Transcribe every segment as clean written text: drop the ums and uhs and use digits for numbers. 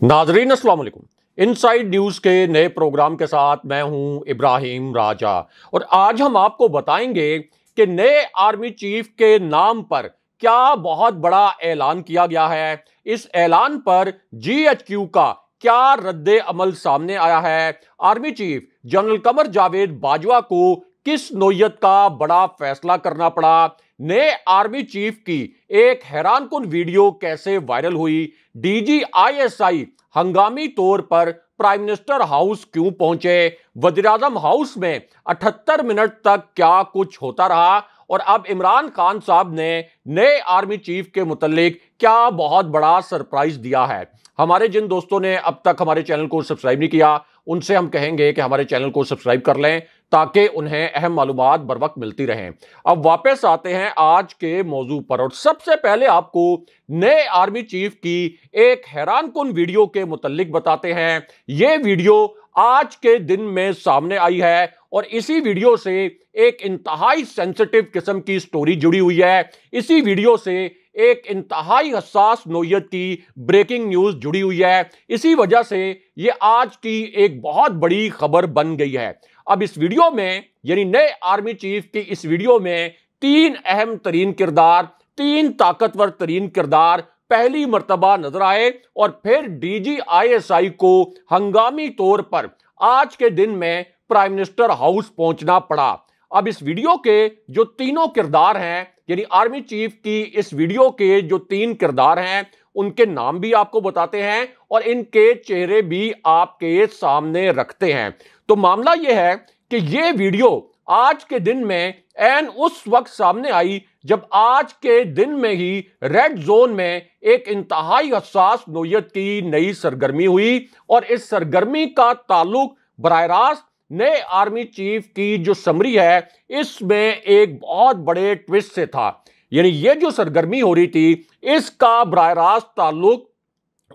नाजरीन अस्सलाम वालेकुम। इनसाइड न्यूज के नए प्रोग्राम के साथ मैं हूं इब्राहिम राजा और आज हम आपको बताएंगे कि नए आर्मी चीफ के नाम पर क्या बहुत बड़ा ऐलान किया गया है। इस ऐलान पर जीएचक्यू का क्या रद्दे अमल सामने आया है। Army chief general Qamar Javed Bajwa को किस नोयत का बड़ा फैसला करना पड़ा। नए आर्मी चीफ की एक हैरानकुन वीडियो कैसे वायरल हुई। डीजीआईएसआई हंगामी तौर पर प्राइम मिनिस्टर हाउस क्यों पहुंचे। वज़ीर-ए-आज़म हाउस में 78 मिनट तक क्या कुछ होता रहा और अब इमरान खान साहब ने नए आर्मी चीफ के मुतालिक क्या बहुत बड़ा सरप्राइज दिया है। हमारे जिन दोस्तों ने अब तक हमारे चैनल को सब्सक्राइब नहीं किया उनसे हम कहेंगे कि हमारे चैनल को सब्सक्राइब कर लें ताकि उन्हें अहम मालूमात बर वक्त मिलती रहें। अब वापस आते हैं आज के मौजू पर और सबसे पहले आपको नए आर्मी चीफ की एक हैरानकुन वीडियो के मुतालिक बताते हैं। यह वीडियो आज के दिन में सामने आई है और इसी वीडियो से एक इंतहाई सेंसिटिव किस्म की स्टोरी जुड़ी हुई है। इसी वीडियो से एक इंतहाई हसास नोयत की ब्रेकिंग न्यूज जुड़ी हुई है। इसी वजह से यह आज की एक बहुत बड़ी खबर बन गई है। अब इस वीडियो में यानी नए आर्मी चीफ की इस वीडियो में तीन अहम तरीन किरदार, तीन ताकतवर तरीन किरदार पहली मर्तबा नजर आए और फिर डीजीआईएसआई को हंगामी तौर पर आज के दिन में प्राइम मिनिस्टर हाउस पहुंचना पड़ा। अब इस वीडियो के जो तीनों किरदार हैं यानी आर्मी चीफ की इस वीडियो के जो तीन किरदार हैं उनके नाम भी आपको बताते हैं और इनके चेहरे भी आपके सामने रखते हैं। तो मामला यह है कि यह वीडियो आज के दिन में एन उस वक्त सामने आई जब आज के दिन में ही रेड जोन में एक इंतहाई हसास नोयत की नई सरगर्मी हुई और इस सरगर्मी का ताल्लुक बराह रास्त नए आर्मी चीफ की जो समरी है इसमें एक बहुत बड़े ट्विस्ट से था। यानी ये जो सरगर्मी हो रही थी इसका बराह रास्त ताल्लुक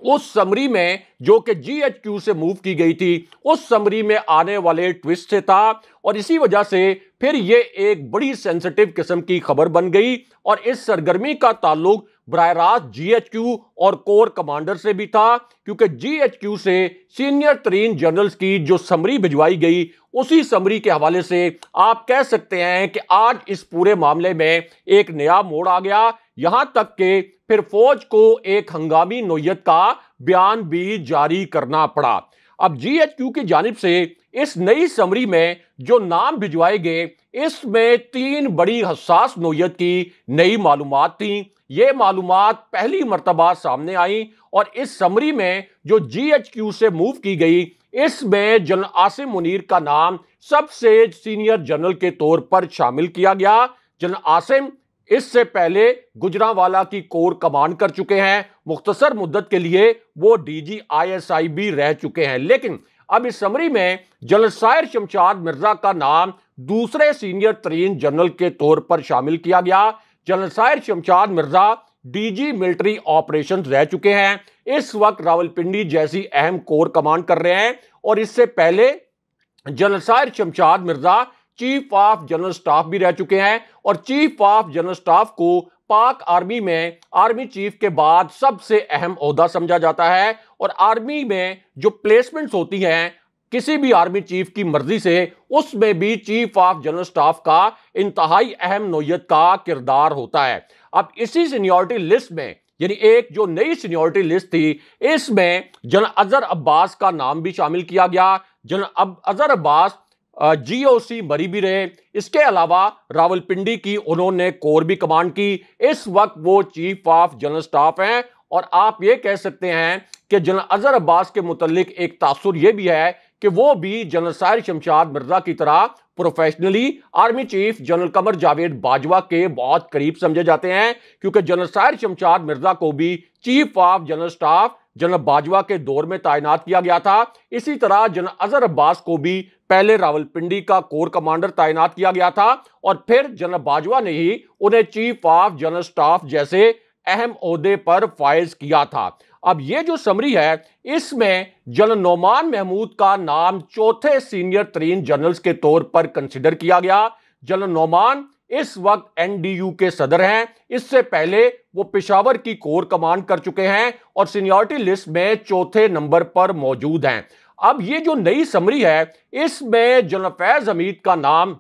उस समरी में जो कि जीएचक्यू से मूव की गई थी उस समरी में आने वाले ट्विस्ट से था और इसी वजह से फिर यह एक बड़ी सेंसिटिव किस्म की खबर बन गई और इस सरगर्मी का ताल्लुक बराह रास्त जीएचक्यू और कोर कमांडर से भी था क्योंकि जीएचक्यू से सीनियर तरीन जनरल्स की जो समरी भिजवाई गई उसी समरी के हवाले से आप कह सकते हैं कि आज इस पूरे मामले में एक नया मोड़ आ गया। यहां तक कि फिर फौज को एक हंगामी नोयत का बयान भी जारी करना पड़ा। अब जीएचक्यू की जानिब से इस नई समरी में जो नाम भिजवाए गए इसमें तीन बड़ी हसास नोयत की नई मालूमात थी। ये मालूमात पहली मर्तबा सामने आई और इस समरी में जो जीएचक्यू से मूव की गई इसमें जनरल आसिम मुनीर का नाम सबसे सीनियर जनरल के तौर पर शामिल किया गया। जनरल आसिम इससे पहले गुजरांवाला की कोर कमांड कर चुके हैं, मुख्तसर मुद्दत के लिए वो डीजीआईएसआई भी रह चुके हैं। लेकिन अब इस समरी में जनरल साहिर शमशाद मिर्जा का नाम दूसरे सीनियर तरीन जनरल के तौर पर शामिल किया गया। General Sahir Shamshad Mirza DG military operations रह चुके हैं, इस वक्त रावलपिंडी जैसी अहम कोर कमांड कर रहे हैं और इससे पहले general Sahir Shamshad Mirza chief of general staff भी रह चुके हैं और चीफ ऑफ जनरल स्टाफ को पाक आर्मी में आर्मी चीफ के बाद सबसे अहम ओहदा समझा जाता है और आर्मी में जो प्लेसमेंट्स होती हैं किसी भी आर्मी चीफ की मर्जी से उसमें भी चीफ ऑफ जनरल स्टाफ का इंतहाई अहम नोयत का किरदार होता है। अब इसी सीनियरिटी लिस्ट में यानी एक जो नई सीनियरिटी लिस्ट थी इसमें जनरल अजहर अब्बास का नाम भी शामिल किया गया। जनरल अजहर अब्बास जीओसी मरी भी रहे, इसके अलावा रावलपिंडी की उन्होंने कोर भी कमांड की। इस वक्त वो चीफ ऑफ जनरल स्टाफ हैं और आप ये कह सकते हैं कि जनरल अजहर अब्बास के मुतालिक एक तासुर ये भी है कि वो भी जनरल साहिर शमशाद मिर्जा की तरह professionally army chief general Qamar Javed Bajwa के बहुत करीब समझे जाते हैं क्योंकि जनरल साहिर शमशाद मिर्जा को भी chief of general staff general Bajwa के दौर में तैनात किया गया था। इसी तरह जनरल अजहर अब्बास को भी पहले रावलपिंडी का कोर कमांडर तैनात किया गया था और फिर जनरल बाजवा ने ही उन्हें चीफ ऑफ जनरल स्टाफ जैसे अहम ओहदे पर फायज किया था। अब ये जो समरी है इसमें जनरल नोमान महमूद का नाम चौथे सीनियर तरीन जनरल्स के तौर पर कंसिडर किया गया। जनरल नोमान इस वक्त एनडीयू के सदर हैं। इससे पहले वो पेशावर की कोर कमांड कर चुके हैं और सीनियरिटी लिस्ट में चौथे नंबर पर मौजूद हैं। अब ये जो नई समरी है, इसमें जनरल फैज हमीद का नाम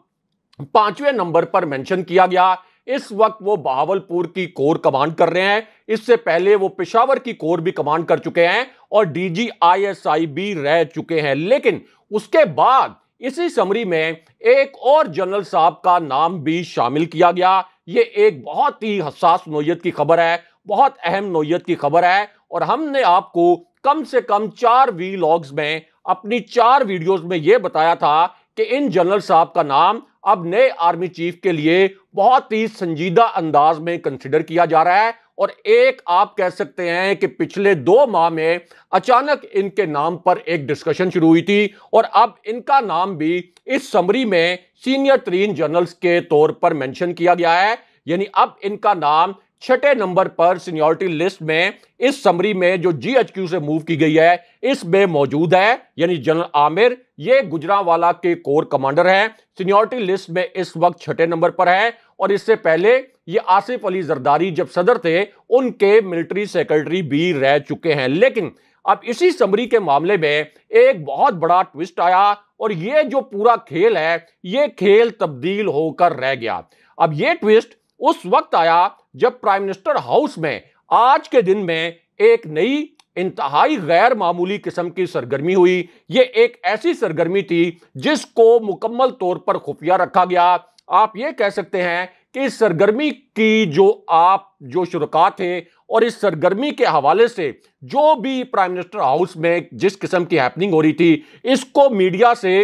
5वें नंबर पर मेंशन किया गया। इस वक्त वो बहावलपुर की कोर कमांड कर रहे हैं। इससे पहले वो पेशावर की कोर भी कमांड कर चुके हैं और डीजीआईएसआई भी रह चुके हैं। लेकिन उसके बाद इसी समरी में एक और जनरल साहब का नाम भी शामिल किया गया। ये एक बहुत ही हसास नौयत की खबर है, बहुत अहम नौयत की खबर है और हमने आपको कम से कम 4 वीलॉग्स में, अपनी 4 वीडियोस में यह बताया था कि इन जनरल साहब का नाम अब नए आर्मी चीफ के लिए बहुत ही संजीदा अंदाज में कंसिडर किया जा रहा है। और एक आप कह सकते हैं कि पिछले 2 माह में अचानक इनके नाम पर एक डिस्कशन शुरू हुई थी और अब इनका नाम भी इस समरी में सीनियर 3 जनरल्स के तौर पर मेंशन किया गया है। यानी अब इनका नाम 6ठे नंबर पर सीनियरिटी लिस्ट में इस समरी में जो जीएचक्यू से मूव की गई है इसमें मौजूद है। यानी जनरल आमिर ये गुजरांवाला के कोर कमांडर हैं, सीनियरिटी लिस्ट में इस वक्त 6ठे नंबर पर है। और इससे पहले ये आसिफ अली जरदारी जब सदर थे उनके मिलिट्री सेक्रेटरी भी रह चुके हैं। लेकिन अब इसी समरी के मामले में एक बहुत बड़ा ट्विस्ट आया और ये जो पूरा खेल है ये खेल तब्दील होकर रह गया। अब ये ट्विस्ट उस वक्त आया जब प्राइम मिनिस्टर हाउस में आज के दिन में एक नई इंतहाई गैर मामूली किस्म की सरगर्मी हुई। ये एक ऐसी सरगर्मी थी जिसको मुकम्मल तौर पर खुफिया रखा गया। आप ये कह सकते हैं कि इस सरगर्मी की जो शुरका थे और इस सरगर्मी के हवाले से जो भी प्राइम मिनिस्टर हाउस में जिस किस्म की हैपनिंग हो रही थी इसको मीडिया से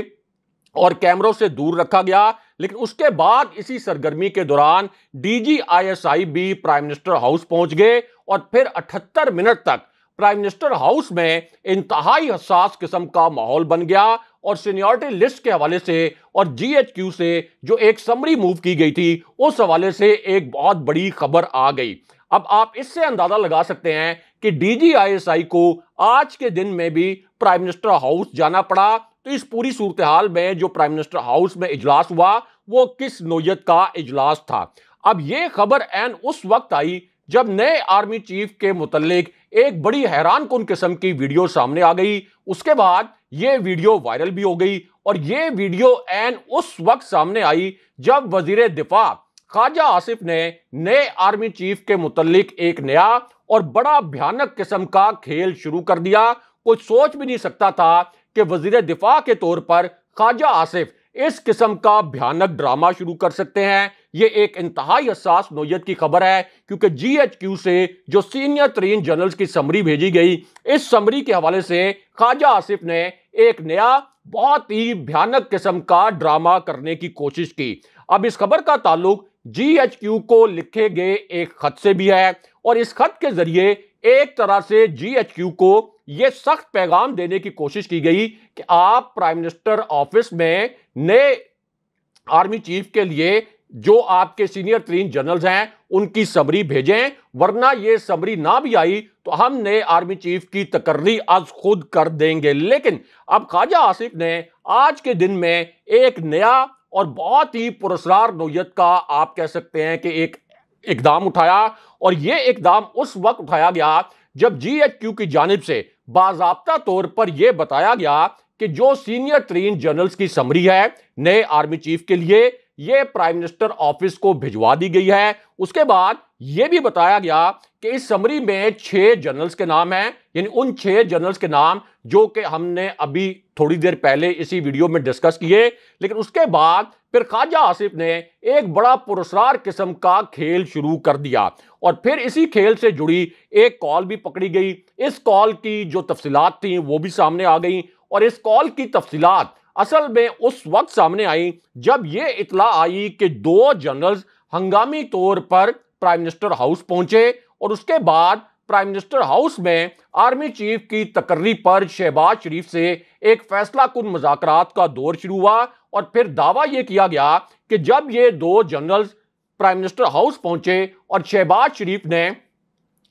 और कैमरों से दूर रखा गया। लेकिन उसके बाद इसी सरगर्मी के दौरान डीजीआईएसआई भी प्राइम मिनिस्टर हाउस पहुंच गए और फिर 78 मिनट तक प्राइम मिनिस्टर हाउस में इंतहाई हसास किस्म का माहौल बन गया और सीनियरिटी लिस्ट के हवाले से और जीएचक्यू से जो एक समरी मूव की गई थी उस हवाले से एक बहुत बड़ी खबर आ गई। अब आप इससे अंदाजा लगा सकते हैं कि डीजीआईएसआई को आज के दिन में भी प्राइम मिनिस्टर हाउस जाना पड़ा। तो इस पूरी सूरत हाल में जो प्राइम मिनिस्टर हाउस में इजलास हुआ वो किस नौयत का इजलास था। अब ये खबर एन उस वक्त आई जब नए आर्मी चीफ के मुतल्लिक एक बड़ी हैरानकुन किस्म की वीडियो सामने आ गई। उसके बाद ये वीडियो वायरल भी हो गई और ये वीडियो एन उस वक्त सामने आई जब वजीर दिफा ख्वाजा आसिफ ने नए आर्मी चीफ के मुतल्लिक एक नया और बड़ा भयानक किस्म का खेल शुरू कर दिया। कोई सोच भी नहीं सकता था कि वजीर दिफा के तौर पर ख्वाजा आसिफ इस किस्म का भयानक ड्रामा शुरू कर सकते हैं। यह एक इंतहाई हसास नौयत की खबर है क्योंकि जीएचक्यू से जो सीनियर 3 जनरल्स की समरी भेजी गई, इस समरी के हवाले से ख्वाजा आसिफ ने एक नया बहुत ही भयानक किस्म का ड्रामा करने की कोशिश की। अब इस खबर का ताल्लुक जीएचक्यू को लिखे गए एक खत से भी है और इस खत के जरिए एक तरह से जीएचक्यू को यह सख्त पैगाम देने की कोशिश की गई कि आप प्राइम मिनिस्टर ऑफिस में नए आर्मी चीफ के लिए जो आपके सीनियर 3 जनरल्स हैं उनकी समरी भेजें, वरना यह समरी ना भी आई तो हम नए आर्मी चीफ की तकर्री आज खुद कर देंगे। लेकिन अब ख्वाजा आसिफ ने आज के दिन में एक नया और बहुत ही पुरस्कार नौयत का आप कह सकते हैं कि एक इकदाम उठाया और यह इकदाम उस वक्त उठाया गया जब जीएचक्यू की जानिब से बाज़ाब्ता तौर पर यह बताया गया कि जो सीनियर 3 जनरल्स की समरी है नए आर्मी चीफ के लिए यह प्राइम मिनिस्टर ऑफिस को भिजवा दी गई है। उसके बाद यह भी बताया गया कि इस समरी में 6 जनरल्स के नाम हैं, यानी उन 6 जनरल्स के नाम जो कि हमने अभी थोड़ी देर पहले इसी वीडियो में डिस्कस किए। लेकिन उसके बाद फिर ख्वाजा आसिफ ने एक बड़ा पुरस्कार किस्म का खेल शुरू कर दिया और फिर इसी खेल से जुड़ी एक कॉल भी पकड़ी गई। इस कॉल की जो तफसीलात थी वो भी सामने आ गई और इस कॉल की तफसीलात असल में उस वक्त सामने आई जब यह इतला आई कि 2 जनरल्स हंगामी तौर पर प्राइम मिनिस्टर हाउस पहुंचे और उसके बाद प्राइम मिनिस्टर हाउस में आर्मी चीफ की तकर्री पर शहबाज शरीफ से एक फैसला कुन मुज़ाकरात का दौर शुरू हुआ और फिर दावा यह किया गया कि जब ये 2 जनरल्स प्राइम मिनिस्टर हाउस पहुंचे और शहबाज शरीफ ने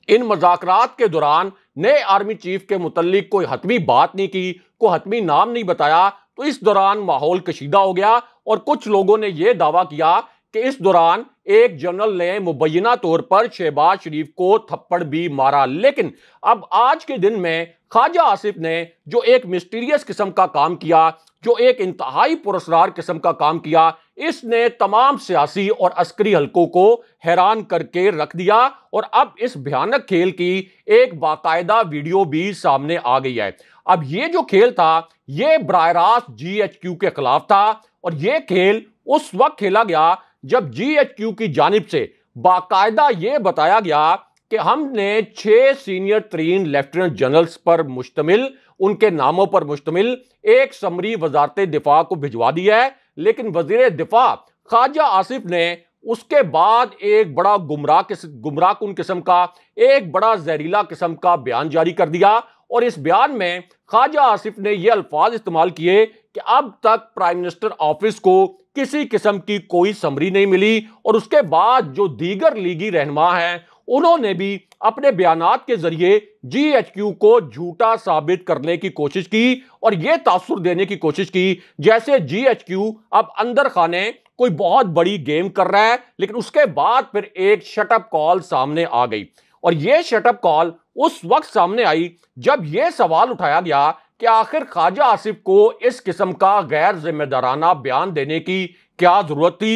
इन मुज़ाकरात के दौरान नए आर्मी चीफ के मुतल्लिक कोई हतमी बात नहीं की, कोई हतमी नाम नहीं बताया, तो इस दौरान माहौल कशीदा हो गया और कुछ लोगों ने यह दावा किया कि इस दौरान एक जनरल ने मुबैना तौर पर शहबाज शरीफ को थप्पड़ भी मारा। लेकिन अब आज के दिन में ख्वाजा आसिफ ने जो एक मिस्टीरियस किस्म का काम किया, जो एक इंतहाई पुरस्कार किस्म का काम किया, इसने तमाम सियासी और अस्करी हलकों को हैरान करके रख दिया। और अब इस भयानक खेल की एक बाकायदा वीडियो भी सामने आ गई है। अब ये जो खेल था, ये बराह रास्त GHQ के खिलाफ था और ये खेल उस वक्त खेला गया जब GHQ की जानिब से बाकायदा ये बताया गया कि हमने 6 सीनियर तरीन लेफ्टिनेंट जनरल्स पर मुश्तमिल, उनके नामों पर मुश्तमिल एक समरी वजारत दिफा को भिजवा दिया है। लेकिन वजीर दिफा ख्वाजा आसिफ ने उसके बाद एक बड़ा गुमराहकुन किस्म का, एक बड़ा जहरीला किस्म का बयान जारी कर दिया। और इस बयान में ख्वाजा आसिफ ने यह अल्फाज इस्तेमाल किए कि अब तक प्राइम मिनिस्टर ऑफिस को किसी किस्म की कोई समरी नहीं मिली। और उसके बाद जो दीगर लीगी रहनुमा हैं, उन्होंने भी अपने बयानात के जरिए GHQ को झूठा साबित करने की कोशिश की और यह तासुर देने की कोशिश की जैसे GHQ अब अंदर खाने कोई बहुत बड़ी गेम कर रहा है। लेकिन उसके बाद फिर एक शटअप कॉल सामने आ गई और यह शटअप कॉल उस वक्त सामने आई जब यह सवाल उठाया गया कि आखिर ख्वाजा आसिफ को इस किस्म का गैर जिम्मेदाराना बयान देने की क्या जरूरत थी।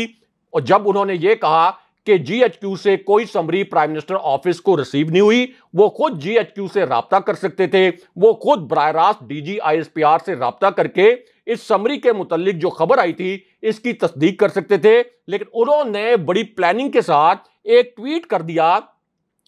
और जब उन्होंने यह कहा कि GHQ से कोई समरी प्राइम मिनिस्टर ऑफिस को रिसीव नहीं हुई, वो खुद GHQ से राब्ता कर सकते थे, वो खुद बराह रास्त DG ISPR से राब्ता करके इस समरी के मुतालिक जो खबर आई थी इसकी तस्दीक कर सकते थे। लेकिन उन्होंने बड़ी प्लानिंग के साथ एक ट्वीट कर दिया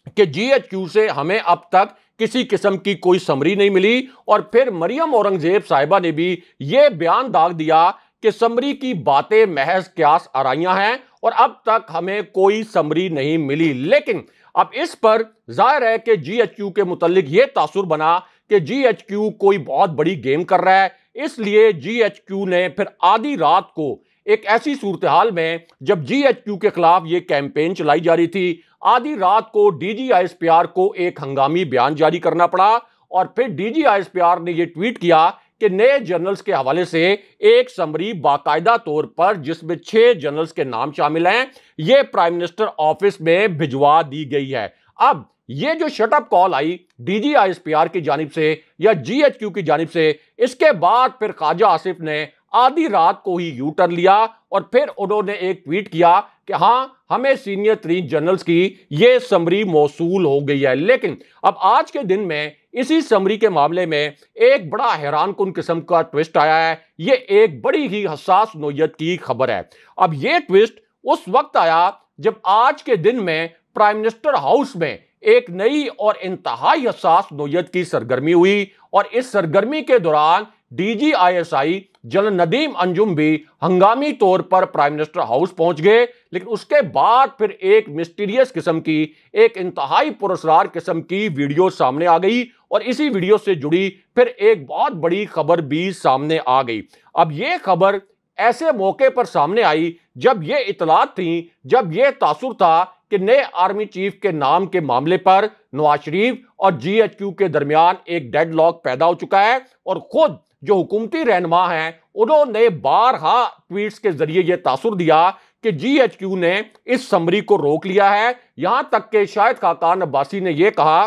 कि GHQ से हमें अब तक किसी किस्म की कोई समरी नहीं मिली। और फिर मरियम औरंगजेब साहिबा ने भी यह बयान दाग दिया कि समरी की बातें महज क्यास आराइयां हैं और अब तक हमें कोई समरी नहीं मिली। लेकिन अब इस पर जाहिर है कि GHQ के मुतालिक यह तासुर बना कि GHQ कोई बहुत बड़ी गेम कर रहा है। इसलिए GHQ ने फिर आधी रात को एक ऐसी सूरत हाल में जब GHQ के खिलाफ यह कैंपेन चलाई जा रही थी, आधी रात को DG ISPR को एक हंगामी बयान जारी करना पड़ा। और फिर DG ISPR ने यह ट्वीट किया कि नए जनरल्स के हवाले से एक समरी बाकायदा तौर पर जिसमें 6 जनरल्स के नाम शामिल हैं, यह प्राइम मिनिस्टर ऑफिस में भिजवा दी गई है। अब यह जो शटअप कॉल आई DG ISPR की जानिब से या GHQ की जानिब से, इसके बाद फिर ख्वाजा आसिफ ने आधी रात को ही यू टर्न लिया और फिर उन्होंने एक ट्वीट किया कि हां, हमें सीनियर तरीन जनरल्स की यह समरी मौसूल हो गई है। लेकिन अब आज के दिन में इसी समरी के मामले में एक बड़ा हैरानकुन किस्म का ट्विस्ट आया है। यह एक बड़ी ही हसास नोयत की खबर है। अब यह ट्विस्ट उस वक्त आया जब आज के दिन में प्राइम मिनिस्टर हाउस में एक नई और इंतहाई हसास नोयत की सरगर्मी हुई। और इस सरगर्मी के दौरान DG ISI general Nadeem Anjum भी हंगामी तौर पर प्राइम मिनिस्टर हाउस पहुंच गए। लेकिन उसके बाद फिर एक मिस्टीरियस किस्म की, एक इंतहाई पुरस्कार किस्म की वीडियो सामने आ गई और इसी वीडियो से जुड़ी फिर एक बहुत बड़ी खबर भी सामने आ गई। अब यह खबर ऐसे मौके पर सामने आई जब यह इतलात थी, जब यह तासुर था कि नए आर्मी चीफ के नाम के मामले पर नवाज शरीफ और GHQ के दरमियान एक डेडलॉक पैदा हो चुका है। और खुद जो हुकूमती रहनुमा हैं, उन्होंने बारहा ट्वीट्स के जरिए यह तासुर दिया कि GHQ ने इस समरी को रोक लिया है। यहां तक कि शाहिद खाकान अब्बासी ने यह कहा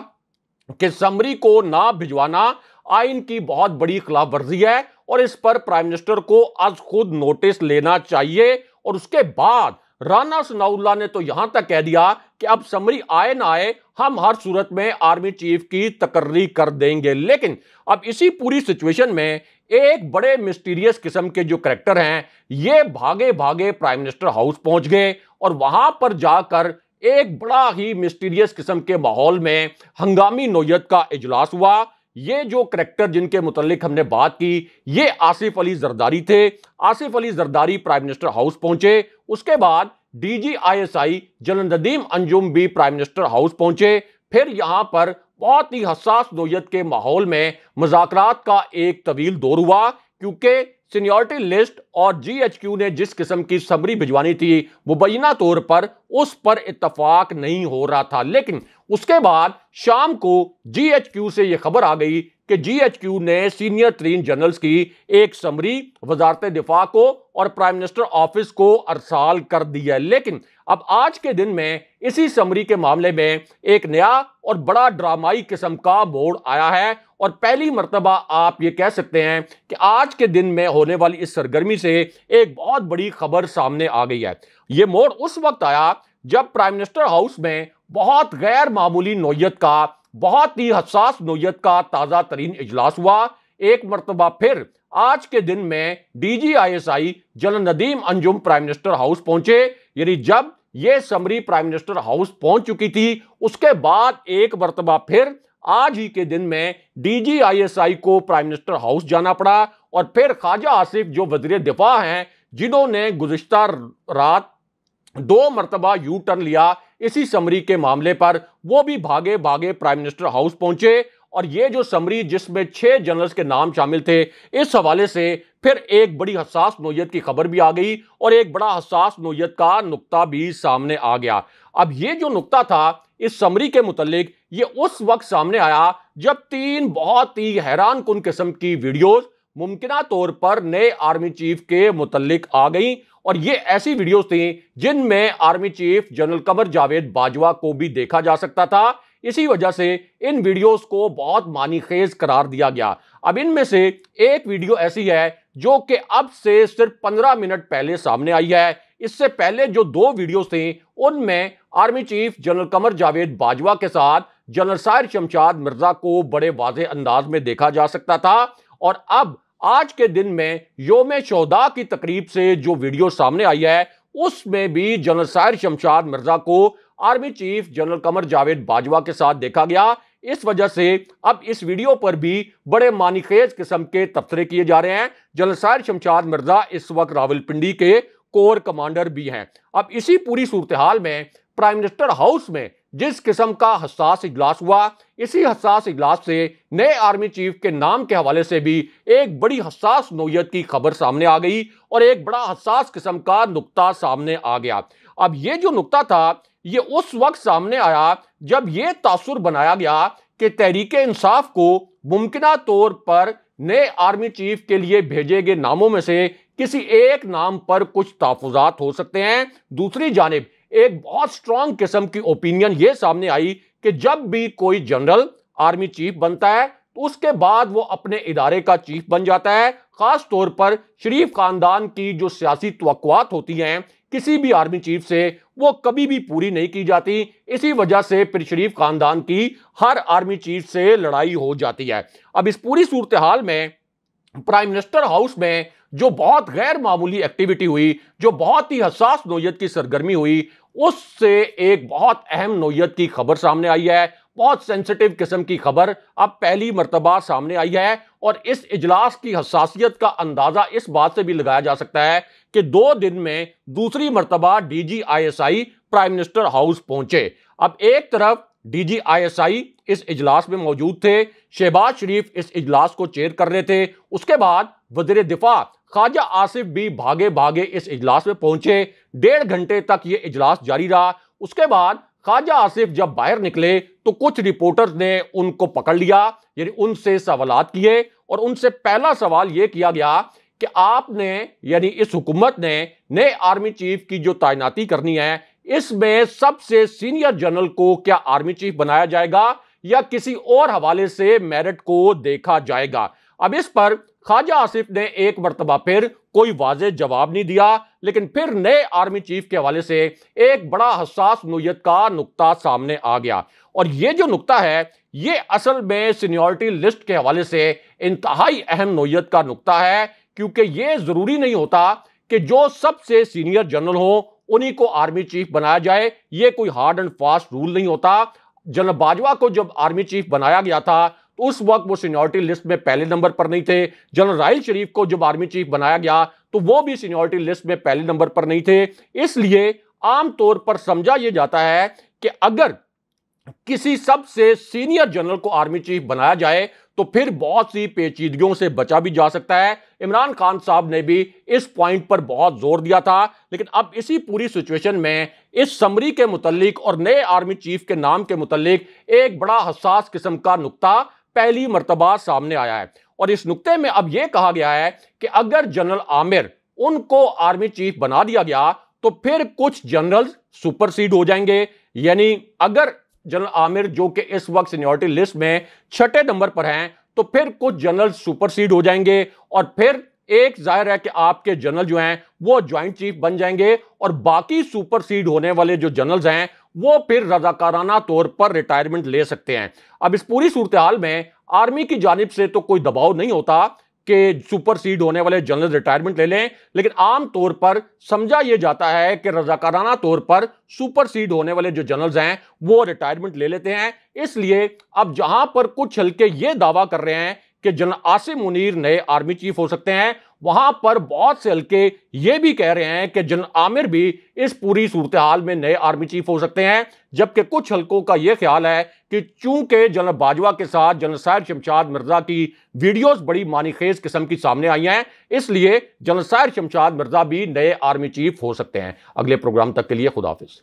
कि समरी को ना भिजवाना आइन की बहुत बड़ी खिलाफ वर्जी है और इस पर प्राइम मिनिस्टर को आज खुद नोटिस लेना चाहिए। और उसके बाद राना सनाउल्लाह ने तो यहां तक कह दिया कि अब समरी आए ना आए, हम हर सूरत में आर्मी चीफ की तकर्री कर देंगे। लेकिन अब इसी पूरी सिचुएशन में एक बड़े मिस्टीरियस किस्म के जो करैक्टर हैं, ये भागे भागे प्राइम मिनिस्टर हाउस पहुंच गए और वहां पर जाकर एक बड़ा ही मिस्टीरियस किस्म के माहौल में हंगामी नोयत का इजलास हुआ। ये जो करैक्टर जिनके मुतालिक हमने बात की, ये आसिफ अली जरदारी थे। Asif Ali Zardari prime minister house पहुंचे। उसके बाद DG ISI general Nadeem Anjum भी प्राइम मिनिस्टर हाउस पहुंचे। फिर यहां पर बहुत ही हसास नोयत के माहौल में मुज़ाकरात का एक तवील दौर हुआ, क्योंकि सीनियरिटी लिस्ट और GHQ ने जिस किस्म की समरी भिजवानी थी मुबैना तौर पर, उस पर इत्तफाक नहीं हो रहा था। लेकिन उसके बाद शाम को GHQ से यह खबर आ गई कि GHQ ने सीनियर 3 जनरल्स की एक समरी वजारत दिफा को और प्राइम मिनिस्टर ऑफिस को अरसाल कर दिया। लेकिन अब आज के दिन में इसी समरी के मामले में एक नया और बड़ा ड्रामाई किस्म का मोड़ आया है और पहली मर्तबा आप ये कह सकते हैं कि आज के दिन में होने वाली इस सरगर्मी से एक बहुत बड़ी खबर सामने आ गई है। यह मोड़ उस वक्त आया जब प्राइम मिनिस्टर हाउस में बहुत गैर मामूली नौयत का, बहुत ही हसास नौयत का ताजा तरीन इजलास हुआ। एक मर्तबा फिर आज के दिन में DGISI general Nadeem Anjum prime minister house पहुंचे। यानी जब यह समरी प्राइम मिनिस्टर हाउस पहुंच चुकी थी, उसके बाद एक मर्तबा फिर आज ही के दिन में DGISI को प्राइम मिनिस्टर हाउस जाना पड़ा और फिर ख्वाजा आसिफ जो वजीर दिफा हैं, जिन्होंने गुज़िश्ता रात 2 मर्तबा यू टर्न लिया इसी समरी के मामले पर, वो भी भागे भागे प्राइम मिनिस्टर हाउस पहुंचे। और ये जो समरी जिसमें 6 जनरल्स के नाम शामिल थे, इस हवाले से फिर एक बड़ी हसास नौयत की खबर भी आ गई और एक बड़ा हसास नौयत का नुक्ता भी सामने आ गया। अब ये जो नुक्ता था इस समरी के मुतल्लिक, ये उस वक्त सामने आया जब 3 बहुत ही हैरान कुन किस्म की वीडियोस मुमकिना तौर पर नए आर्मी चीफ के मुतल्लिक आ गई और ये ऐसी वीडियोस थी जिनमें army chief general Qamar Javed Bajwa को भी देखा जा सकता था। इसी वजह से इन वीडियोस को बहुत मानीखेज करार दिया गया। अब इनमें से एक वीडियो ऐसी है जो कि अब से सिर्फ 15 मिनट पहले सामने आई है। इससे पहले जो 2 वीडियोस थी उनमें army chief general Qamar Javed Bajwa के साथ जनरल साहिर शमशाद मिर्जा को बड़े वाज़ेह अंदाज में देखा जा सकता था। और अब आज के दिन में योम शोहदा की तकरीब से जो वीडियो सामने आई है, उसमें भी जनरल साहिर शमशाद मिर्जा को army chief general Qamar Javed Bajwa के साथ देखा गया। इस वजह से अब इस वीडियो पर भी बड़े मानीखेज किस्म के तबसरे किए जा रहे हैं। जनरल साहिर शमशाद मिर्जा इस वक्त रावलपिंडी के कोर कमांडर भी हैं। अब इसी पूरी सूरत हाल में प्राइम मिनिस्टर हाउस में जिस किस्म का हसास इजलास हुआ, इसी हसास इजलास से नए आर्मी चीफ के नाम के हवाले से भी एक बड़ी हसास नौयत की खबर सामने आ गई और एक बड़ा हसास किस्म का नुक्ता सामने आ गया। अब ये जो नुक्ता था ये उस वक्त सामने आया जब यह तासुर बनाया गया कि तहरीक इंसाफ को मुमकिना तौर पर नए आर्मी चीफ के लिए भेजे गए नामों में से किसी एक नाम पर कुछ तहफ़्फ़ुज़ात हो सकते हैं। दूसरी जानिब एक बहुत स्ट्रांग किस्म की ओपिनियन ये सामने आई कि जब भी कोई जनरल आर्मी चीफ बनता है तो उसके बाद वो अपने इदारे का चीफ बन जाता है। खास तौर पर शरीफ खानदान की जो सियासी तवक्कुआत होती हैं किसी भी आर्मी चीफ से, वो कभी भी पूरी नहीं की जाती। इसी वजह से फिर शरीफ खानदान की हर आर्मी चीफ से लड़ाई हो जाती है। अब इस पूरी सूरत हाल में प्राइम मिनिस्टर हाउस में जो बहुत गैर मामूली एक्टिविटी हुई, जो बहुत ही हसास नौयत की सरगर्मी हुई, उससे एक बहुत अहम नौयत की खबर सामने आई है। बहुत सेंसिटिव किस्म की खबर अब पहली मर्तबा सामने आई है और इस इजलास की हसासियत का अंदाजा इस बात से भी लगाया जा सकता है कि 2 दिन में दूसरी मर्तबा DGISI प्राइम मिनिस्टर हाउस पहुंचे। अब एक तरफ DGISI इस इजलास में मौजूद थे, शहबाज शरीफ इस इजलास को चेयर कर रहे थे। उसके बाद वज़ीर दिफा ख्वाजा आसिफ भी भागे भागे इस इजलास में पहुंचे। 1.5 घंटे तक ये इजलास जारी रहा। उसके बाद ख्वाजा आसिफ जब बाहर निकले तो कुछ रिपोर्टर्स ने उनको पकड़ लिया, यानी उनसे सवालात किए और उनसे पहला सवाल यह किया गया कि आपने यानी इस हुकूमत ने नए आर्मी चीफ की जो तैनाती करनी है, इसमें सबसे सीनियर जनरल को क्या आर्मी चीफ बनाया जाएगा या किसी और हवाले से मेरिट को देखा जाएगा। अब इस पर ख्वाजा आसिफ ने एक मर्तबा फिर कोई वाज़ेह जवाब नहीं दिया, लेकिन फिर नए आर्मी चीफ के हवाले से एक बड़ा हसास नौयत का नुक्ता सामने आ गया। और ये जो नुक्ता है ये असल में सीनियरिटी लिस्ट के हवाले से इंतहाई अहम नौयत का नुक्ता है, क्योंकि ये जरूरी नहीं होता कि जो सबसे सीनियर जनरल हो उन्हीं को आर्मी चीफ बनाया जाए। ये कोई हार्ड एंड फास्ट रूल नहीं होता। जनरल बाजवा को जब आर्मी चीफ बनाया गया था तो उस वक्त वो सीनियरिटी लिस्ट में पहले नंबर पर नहीं थे। जनरल राहिल शरीफ को जब आर्मी चीफ बनाया गया तो वो भी सीनियरिटी लिस्ट में पहले नंबर पर नहीं थे। इसलिए आमतौर पर समझा यह जाता है कि अगर किसी सबसे सीनियर जनरल को आर्मी चीफ बनाया जाए तो फिर बहुत सी पेचीदगियों से बचा भी जा सकता है। इमरान खान साहब ने भी इस पॉइंट पर बहुत जोर दिया था, लेकिन अब इसी पूरी सिचुएशन में इस समरी के मुतालिक और नए आर्मी चीफ के नाम के मुतालिक एक बड़ा हसास किस्म का नुक्ता पहली मर्तबा सामने आया है। और इस नुक्ते में अब यह कहा गया है कि अगर जनरल आमिर उनको आर्मी चीफ बना दिया गया तो फिर कुछ जनरल सुपरसीड हो जाएंगे। यानी अगर जनरल आमिर जो कि इस वक्त सीनियरिटी लिस्ट में 6ठे नंबर पर हैं तो फिर कुछ जनरल सुपरसीड हो जाएंगे और फिर एक जाहिर है कि आपके जनरल जो हैं वो ज्वाइंट चीफ बन जाएंगे और बाकी सुपरसीड होने वाले जो जनरल्स हैं वो फिर रजाकाराना तौर पर रिटायरमेंट ले सकते हैं। अब इस पूरी सूरत हाल में आर्मी की जानिब से तो कोई दबाव नहीं होता कि सुपरसीड होने वाले जनरल रिटायरमेंट ले लें, लेकिन आम तौर पर समझा यह जाता है कि रजाकाराना तौर पर सुपरसीड होने वाले जो जनरल्स हैं वो रिटायरमेंट ले लेते हैं। इसलिए अब जहां पर कुछ हल्के ये दावा कर रहे हैं कि जनरल आसिम मुनीर नए आर्मी चीफ हो सकते हैं, वहां पर बहुत से हल्के ये भी कह रहे हैं कि जनरल आमिर भी इस पूरी सूरत हाल में नए आर्मी चीफ हो सकते हैं। जबकि कुछ हल्कों का यह ख्याल है कि चूंकि जनरल बाजवा के साथ जनरल साहिर शमशाद मिर्जा की वीडियोस बड़ी मानीखेज किस्म की सामने आई हैं, इसलिए जनरल साहिर शमशाद मिर्जा भी नए आर्मी चीफ हो सकते हैं। अगले प्रोग्राम तक के लिए खुदा हाफिज।